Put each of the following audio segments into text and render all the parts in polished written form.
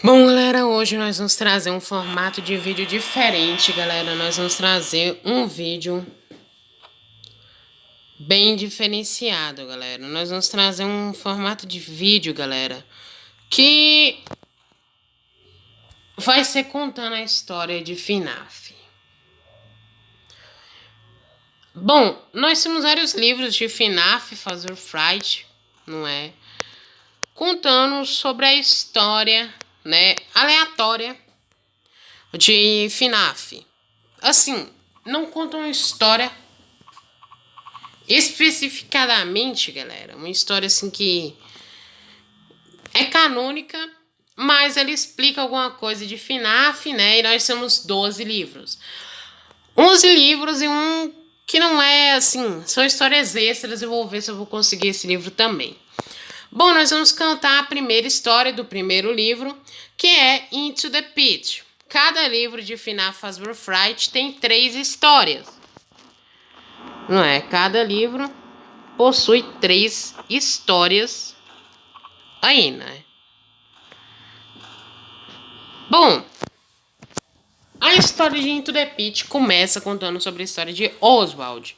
Bom, galera, hoje nós vamos trazer um formato de vídeo diferente, galera. Nós vamos trazer um vídeo bem diferenciado, galera. Nós vamos trazer um formato de vídeo, galera, que vai ser contando a história de FNAF. Bom, nós temos vários livros de FNAF, Fazer Fright, não é? Contando sobre a história, né, aleatória de FNAF. Assim, não conta uma história especificadamente, galera. Uma história assim que é canônica, mas ela explica alguma coisa de FNAF, né? E nós temos 12 livros. 11 livros e um que não é assim, são histórias extras. Eu vou ver se eu vou conseguir esse livro também. Bom, nós vamos contar a primeira história do primeiro livro, que é Into the Pit. Cada livro de FNAF Fazbear Fright tem 3 histórias. Não é? Cada livro possui 3 histórias aí, né? Bom, a história de Into the Pit começa contando sobre a história de Oswald.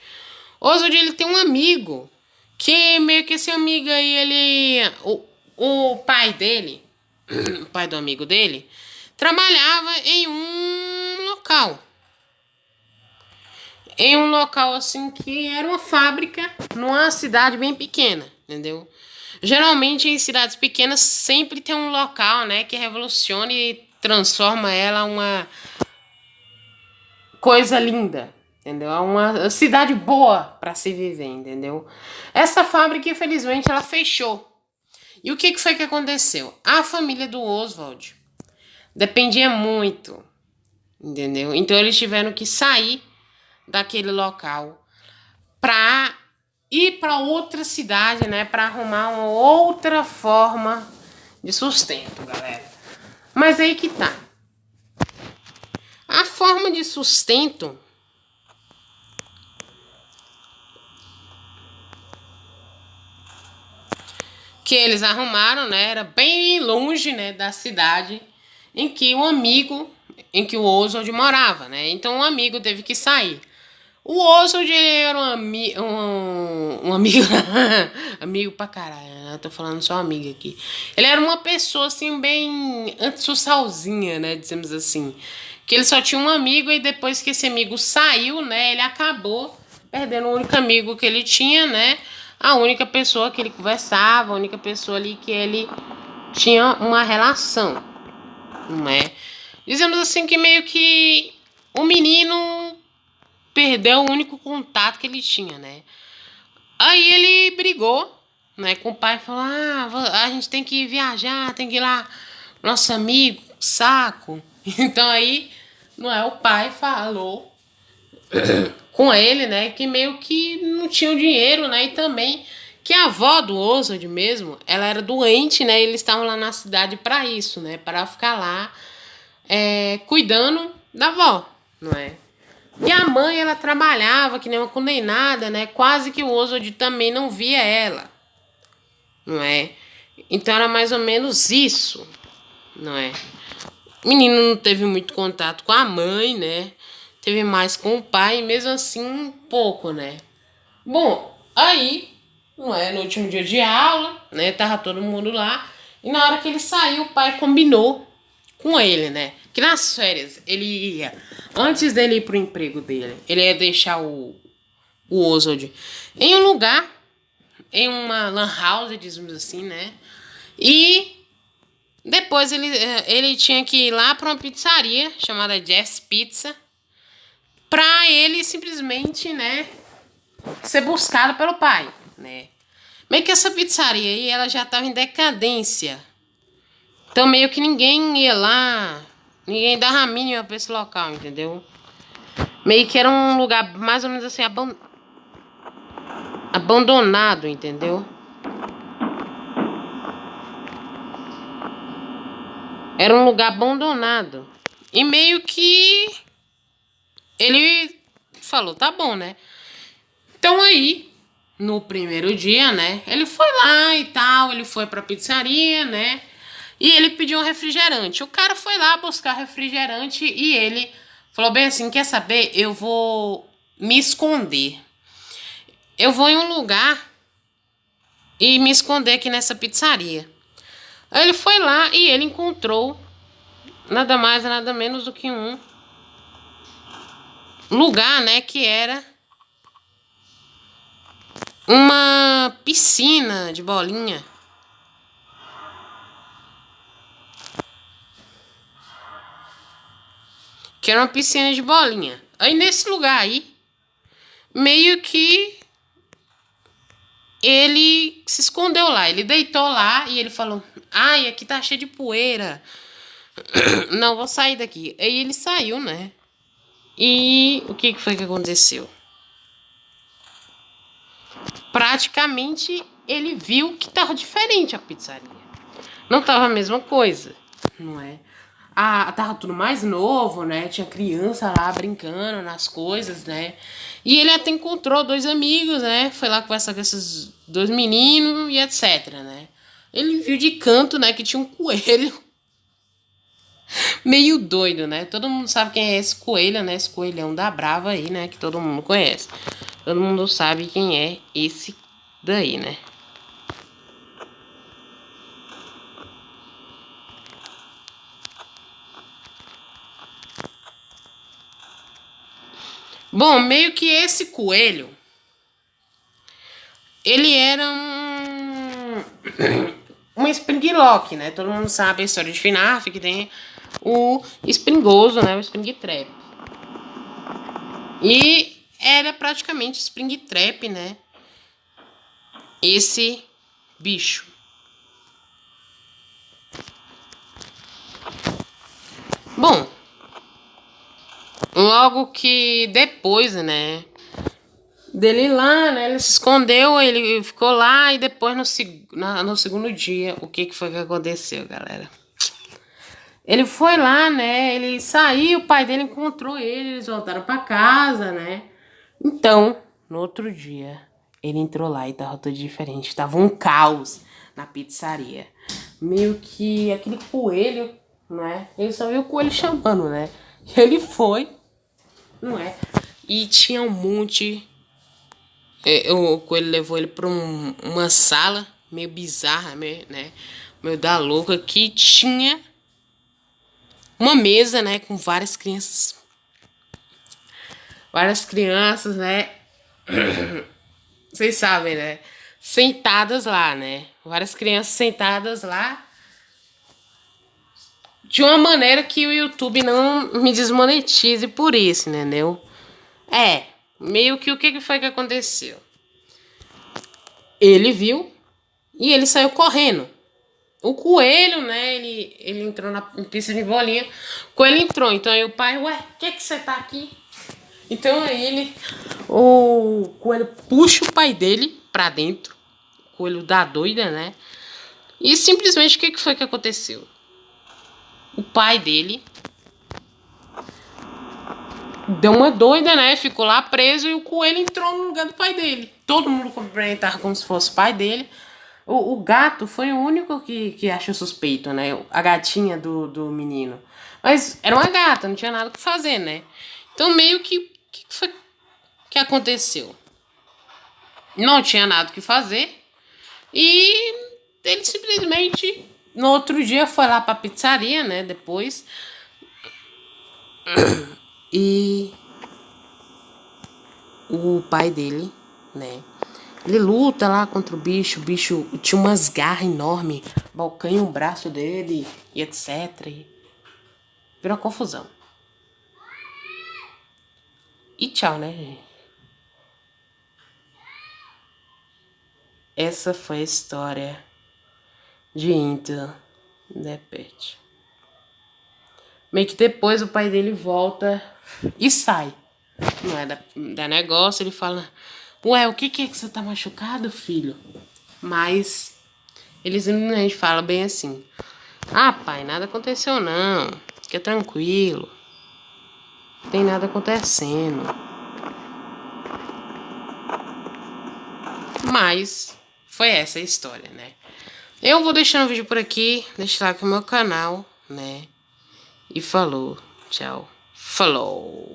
Oswald, ele tem um amigo que meio que esse amigo aí, ele... O pai dele, o pai do amigo dele, trabalhava em um local. Em um local assim que era uma fábrica numa cidade bem pequena, entendeu? Geralmente em cidades pequenas sempre tem um local, né, que revoluciona e transforma ela uma coisa linda, entendeu? É uma cidade boa para se viver, entendeu? Essa fábrica, infelizmente, ela fechou. E o que foi que aconteceu? A família do Oswald dependia muito, entendeu? Então eles tiveram que sair daquele local para ir para outra cidade, né? Para arrumar uma outra forma de sustento, galera. Mas aí que tá. A forma de sustento que eles arrumaram, né, era bem longe, né, da cidade em que o Oswald morava, né? Então um amigo teve que sair. O Oswald, ele era um amigo, amigo pra caralho, né? Eu tô falando só amigo aqui. Ele era uma pessoa, assim, bem antissocialzinha, né, dizemos assim. Que ele só tinha um amigo e depois que esse amigo saiu, né, ele acabou perdendo o único amigo que ele tinha, né? A única pessoa que ele conversava, a única pessoa ali que ele tinha uma relação, não é? Dizemos assim que meio que o menino perdeu o único contato que ele tinha, né? Aí ele brigou, né, com o pai, falou: a gente tem que viajar, tem que ir lá, nosso amigo, saco. Então aí, não é, o pai falou com ele, né, que meio que não tinha o dinheiro, né, e também que a avó do Oswald mesmo, ela era doente, né, e eles estavam lá na cidade para isso, né, para ficar lá cuidando da avó, não é? E a mãe, ela trabalhava que nem uma condenada, né? Quase que o Oswald também não via ela, não é? Então era mais ou menos isso, não é? O menino não teve muito contato com a mãe, né? Teve mais com o pai, e mesmo assim um pouco, né? Bom, aí, não é? No último dia de aula, né? Tava todo mundo lá. E na hora que ele saiu, o pai combinou com ele, né? Que nas férias ele ia, antes dele ir pro emprego dele, ele ia deixar o Oswald em um lugar, em uma lan house, dizemos assim, né? E depois ele tinha que ir lá pra uma pizzaria chamada Jazz Pizza pra ele simplesmente, né, ser buscado pelo pai, né? Meio que essa pizzaria aí, ela já tava em decadência. Então meio que ninguém ia lá, ninguém dava a mínima pra esse local, entendeu? Meio que era um lugar mais ou menos assim, abandonado, entendeu? Era um lugar abandonado. E meio que ele falou, tá bom, né? Então aí, no primeiro dia, né, ele foi lá e tal, ele foi pra pizzaria, né? E ele pediu um refrigerante. O cara foi lá buscar refrigerante e ele falou bem assim, quer saber? Eu vou me esconder. Eu vou em um lugar e me esconder aqui nessa pizzaria. Aí ele foi lá e ele encontrou nada mais, nada menos do que um lugar, né, que era uma piscina de bolinha. Que era uma piscina de bolinha. Aí nesse lugar aí, meio que ele se escondeu lá. Ele deitou lá e ele falou, ai, aqui tá cheio de poeira. Não, vou sair daqui. Aí ele saiu, né? E o que foi que aconteceu? Praticamente ele viu que tava diferente a pizzaria. Não tava a mesma coisa, não é? Tava tudo mais novo, né? Tinha criança lá brincando nas coisas, né? E ele até encontrou dois amigos, né? Foi lá conversar com esses dois meninos e etc, né? Ele viu de canto, né, que tinha um coelho meio doido, né? Todo mundo sabe quem é esse coelho, né? Esse coelhão da Brava aí, né? Que todo mundo conhece. Todo mundo sabe quem é esse daí, né? Bom, meio que esse coelho, ele era um Springlock, né? Todo mundo sabe a história de FNAF, que tem o Springoso, né? O Springtrap. E era praticamente Springtrap, né? Esse bicho. Bom, logo que depois, né? Dele lá, né? Ele se escondeu, ele ficou lá e depois no segundo dia, o que foi que aconteceu, galera? Ele foi lá, né? Ele saiu, o pai dele encontrou ele, eles voltaram pra casa, né? Então, no outro dia, ele entrou lá e tava tudo diferente. Tava um caos na pizzaria. Meio que aquele coelho, não é? Ele só viu o coelho chamando, né? Ele foi, não é? E tinha um monte. O coelho levou ele pra uma sala meio bizarra, né? Meio da louca, que tinha uma mesa, né? Com várias crianças. Várias crianças, né? Vocês sabem, né? Sentadas lá, né? Várias crianças sentadas lá. De uma maneira que o YouTube não me desmonetize por isso, entendeu? Meio que o que foi que aconteceu? Ele viu e ele saiu correndo. O coelho, né, ele entrou na pista de bolinha. O coelho entrou, então aí o pai, ué, o que você tá aqui? Então aí o coelho puxa o pai dele pra dentro. O coelho da doida, né? E simplesmente o que foi que aconteceu? O pai dele deu uma doida, né? Ficou lá preso e o coelho entrou no lugar do pai dele. Todo mundo cumprimentava como se fosse o pai dele. O gato foi o único que achou suspeito, né? A gatinha do menino. Mas era uma gata, não tinha nada que fazer, né? Então meio que foi que aconteceu? Não tinha nada que fazer. E ele simplesmente, no outro dia, foi lá pra pizzaria, né? Depois. E o pai dele, né? Ele luta lá contra o bicho tinha umas garras enormes, balcanha o braço dele e etc. E virou uma confusão. E tchau, né, gente? Essa foi a história de Into the Pet. Meio que depois o pai dele volta e sai. Não é da negócio, ele fala... Ué, o que é que você tá machucado, filho? Mas eles simplesmente falam bem assim. Ah, pai, nada aconteceu não. Fica tranquilo. Não tem nada acontecendo. Mas foi essa a história, né? Eu vou deixando o vídeo por aqui. Deixa lá aqui o meu canal, né? E falou. Tchau. Falou.